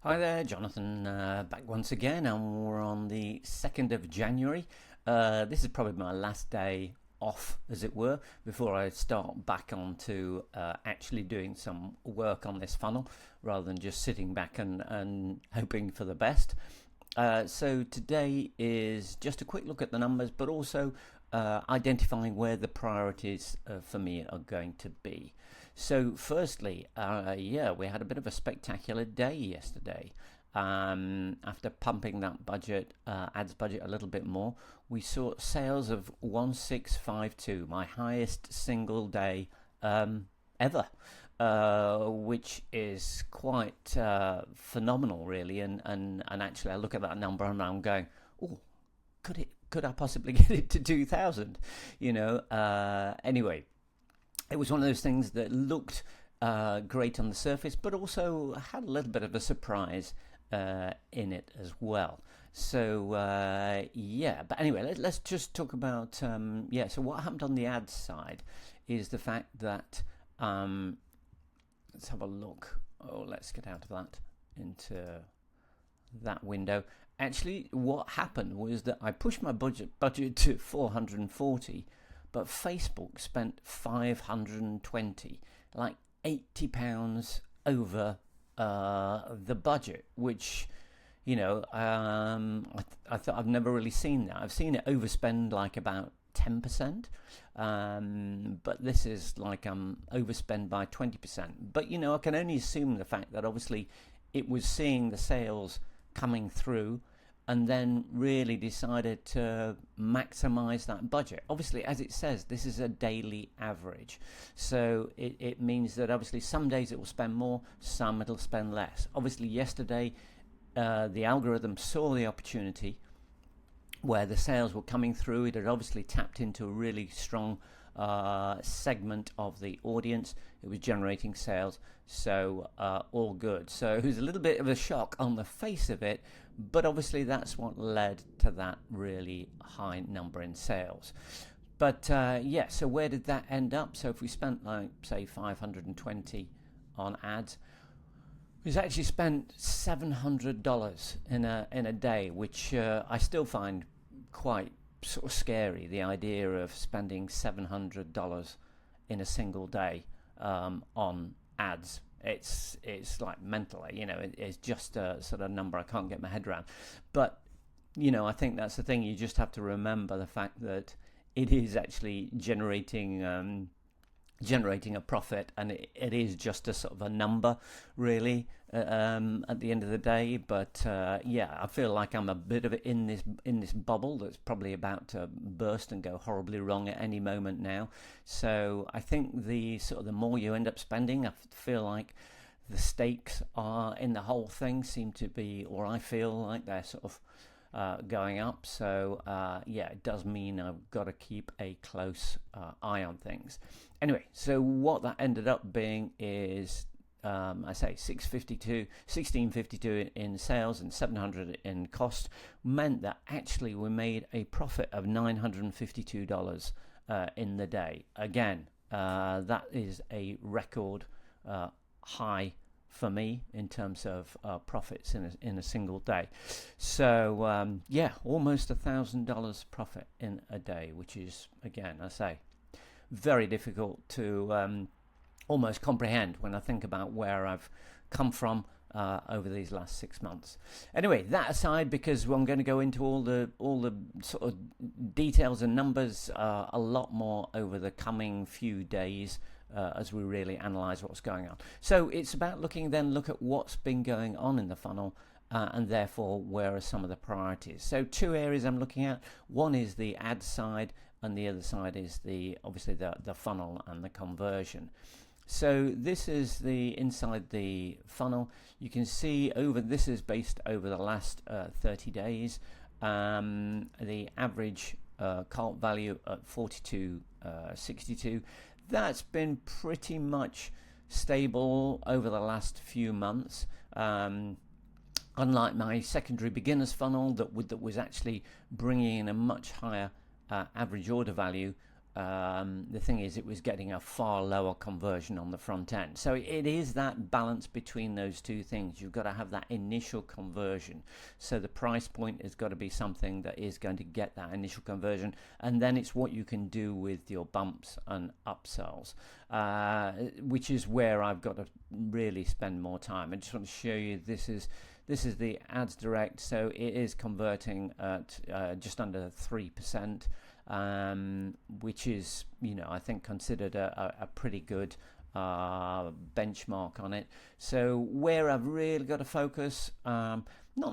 Hi there, Jonathan, back once again, and we're on the 2nd of January. This is probably my last day off, as it were, before I start back on to actually doing some work on this funnel rather than just sitting back and hoping for the best. So today is just a quick look at the numbers, but also identifying where the priorities for me are going to be. So firstly, we had a bit of a spectacular day yesterday. After pumping that budget, ads budget a little bit more, we saw sales of 1652, my highest single day ever. Which is quite phenomenal, really. And actually, I look at that number and I'm going, oh, could I possibly get it to 2,000? Anyway, it was one of those things that looked great on the surface, but also had a little bit of a surprise in it as well. So but anyway, let's just talk about So what happened on the ads side is the fact that let's have a look. Let's get out of that into that window. Actually, what happened was that I pushed my budget to 440, but Facebook spent 520, like £80 over the budget, which I thought I've never really seen that. I've seen it overspend like about 10%, but this is like overspend by 20%. But I can only assume the fact that obviously it was seeing the sales coming through and then really decided to maximize that budget. Obviously, as it says, this is a daily average, so it means that obviously some days it will spend more, some it'll spend less. Obviously yesterday the algorithm saw the opportunity where the sales were coming through. It had obviously tapped into a really strong segment of the audience. It was generating sales, so all good. So it was a little bit of a shock on the face of it, but obviously that's what led to that really high number in sales. But so where did that end up? So if we spent like say 520 on ads, we've actually spent $700 in a day, which I still find quite sort of scary. The idea of spending $700 in a single day on ads, it's like mental. It's just a sort of number I can't get my head around. But I think that's the thing. You just have to remember the fact that it is actually generating a profit, and it is just a sort of a number, really, at the end of the day. But I feel like I'm a bit of in this bubble that's probably about to burst and go horribly wrong at any moment now. So I think the more you end up spending, I feel like the stakes are in the whole thing seem to be, or I feel like they're sort of going up. So it does mean I've got to keep a close eye on things. Anyway, so what that ended up being is I say 1652 in sales and 700 in cost, meant that actually we made a profit of $952 in the day. Again, that is a record high for me in terms of profits in a single day. So almost $1,000 profit in a day, which is, again, I say, very difficult to almost comprehend when I think about where I've come from over these last 6 months. Anyway, that aside, because I'm going to go into all the sort of details and numbers a lot more over the coming few days as we really analyze what's going on. So it's about look at what's been going on in the funnel, and therefore where are some of the priorities. So two areas I'm looking at. One is the ad side, and the other side is obviously the funnel and the conversion. So this is the inside the funnel. You can see this is based over the last 30 days. The average cart value at 42.62. That's been pretty much stable over the last few months. Unlike my secondary beginners funnel that was actually bringing in a much higher average order value, the thing is, it was getting a far lower conversion on the front end. So it is that balance between those two things. You've got to have that initial conversion. So the price point has got to be something that is going to get that initial conversion, and then it's what you can do with your bumps and upsells, which is where I've got to really spend more time. I just want to show you this is the ads direct. So it is converting at just under 3%. Which is, I think considered a pretty good benchmark on it. So where I've really got to focus, not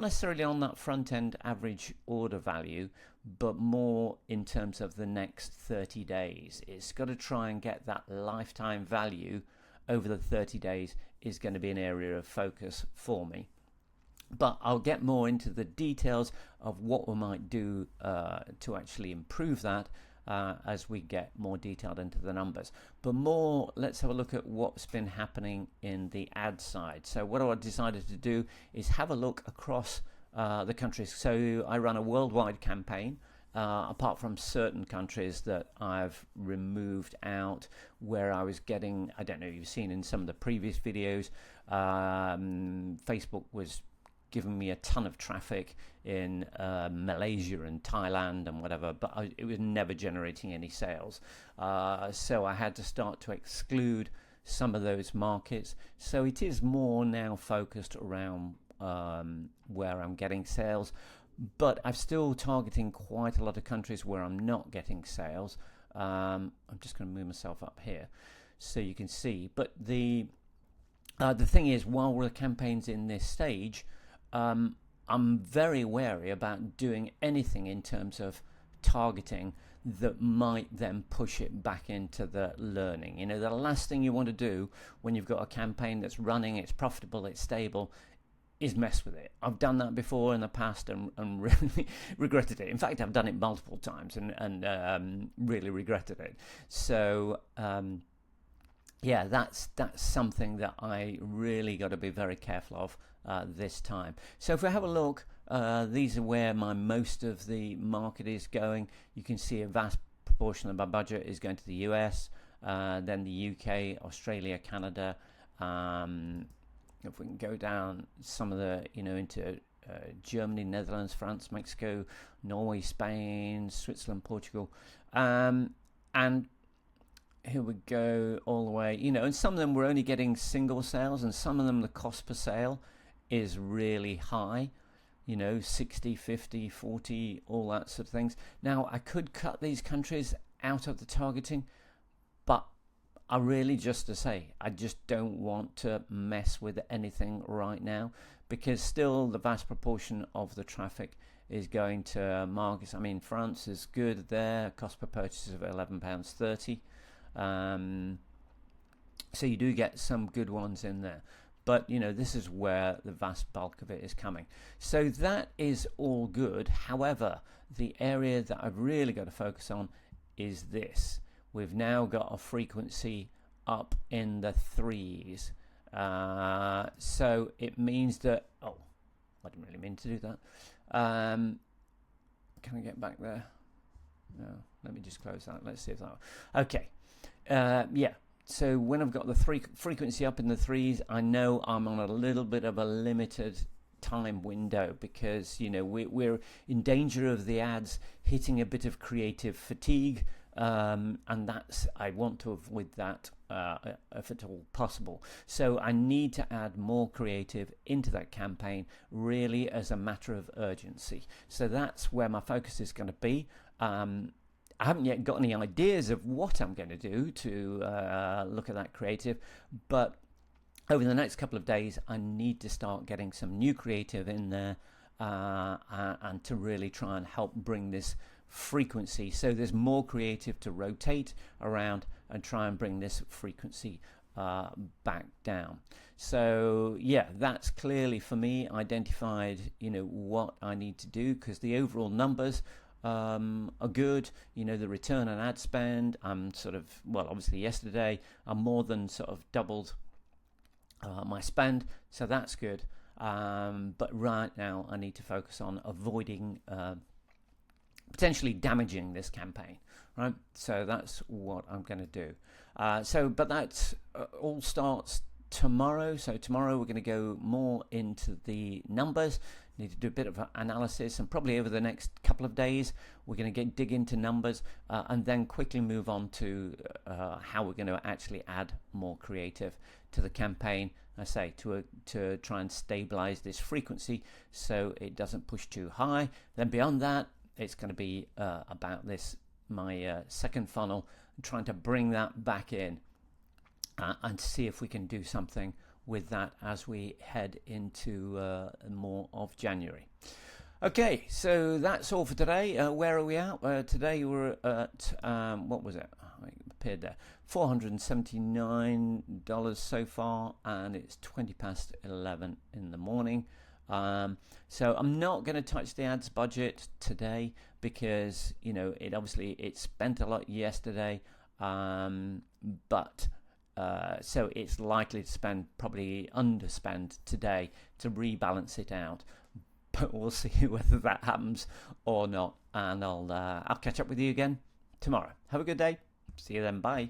necessarily on that front end average order value, but more in terms of the next 30 days. It's got to try and get that lifetime value over the 30 days is going to be an area of focus for me. But I'll get more into the details of what we might do to actually improve that as we get more detailed into the numbers. But let's have a look at what's been happening in the ad side. So what I decided to do is have a look across the countries. So I run a worldwide campaign, apart from certain countries that I've removed out where I was getting, I don't know if you've seen in some of the previous videos, Facebook was given me a ton of traffic in Malaysia and Thailand and whatever, but it was never generating any sales. So I had to start to exclude some of those markets. So it is more now focused around where I'm getting sales, but I'm still targeting quite a lot of countries where I'm not getting sales. I'm just going to move myself up here so you can see. But the thing is, while the campaign's in this stage, I'm very wary about doing anything in terms of targeting that might then push it back into the learning. The last thing you want to do when you've got a campaign that's running, it's profitable, it's stable, is mess with it. I've done that before in the past and really regretted it. In fact, I've done it multiple times and really regretted it. So yeah, that's something that I really got to be very careful of this time. So if we have a look, these are where most of the market is going. You can see a vast proportion of my budget is going to the US, then the UK, Australia, Canada. If we can go down some of the, into Germany, Netherlands, France, Mexico, Norway, Spain, Switzerland, Portugal, and here we go all the way, and some of them were only getting single sales, and some of them the cost per sale is really high, 60, 50, 40, all that sort of things. Now, I could cut these countries out of the targeting, but I really, just to say, I just don't want to mess with anything right now, because still the vast proportion of the traffic is going to markets. I mean, France is good there, cost per purchase of £11.30. So you do get some good ones in there, but this is where the vast bulk of it is coming. So that is all good. However, the area that I've really got to focus on is this. We've now got a frequency up in the 3s. So it means that, I didn't really mean to do that. Can I get back there? No, let me just close that. Let's see if that. Okay. Yeah. So when I've got the frequency up in the 3s, I know I'm on a little bit of a limited time window, because we're in danger of the ads hitting a bit of creative fatigue, and I want to avoid that if at all possible. So I need to add more creative into that campaign, really as a matter of urgency. So that's where my focus is going to be. I haven't yet got any ideas of what I'm going to do to look at that creative, but over the next couple of days I need to start getting some new creative in there and to really try and help bring this frequency, so there's more creative to rotate around and try and bring this frequency back down. So yeah, that's clearly for me identified what I need to do, because the overall numbers are good. The return on ad spend, I'm obviously yesterday I more than sort of doubled my spend, so that's good. But right now I need to focus on avoiding potentially damaging this campaign, right? So that's what I'm going to do. But that all starts tomorrow. So tomorrow we're going to go more into the numbers. Need to do a bit of analysis, and probably over the next couple of days we're going to dig into numbers, and then quickly move on to how we're going to actually add more creative to the campaign. I say to try and stabilize this frequency so it doesn't push too high. Then beyond that, it's going to be about my second funnel, and trying to bring that back in and see if we can do something with that as we head into more of January. Okay, so that's all for today. Where are we at? Today we're at, what was it? It appeared there. $479 so far, and it's 20 past 11 in the morning. So I'm not going to touch the ads budget today because, it spent a lot yesterday, but so it's likely to probably underspend today to rebalance it out. But we'll see whether that happens or not, and I'll catch up with you again tomorrow. Have a good day. See you then. Bye.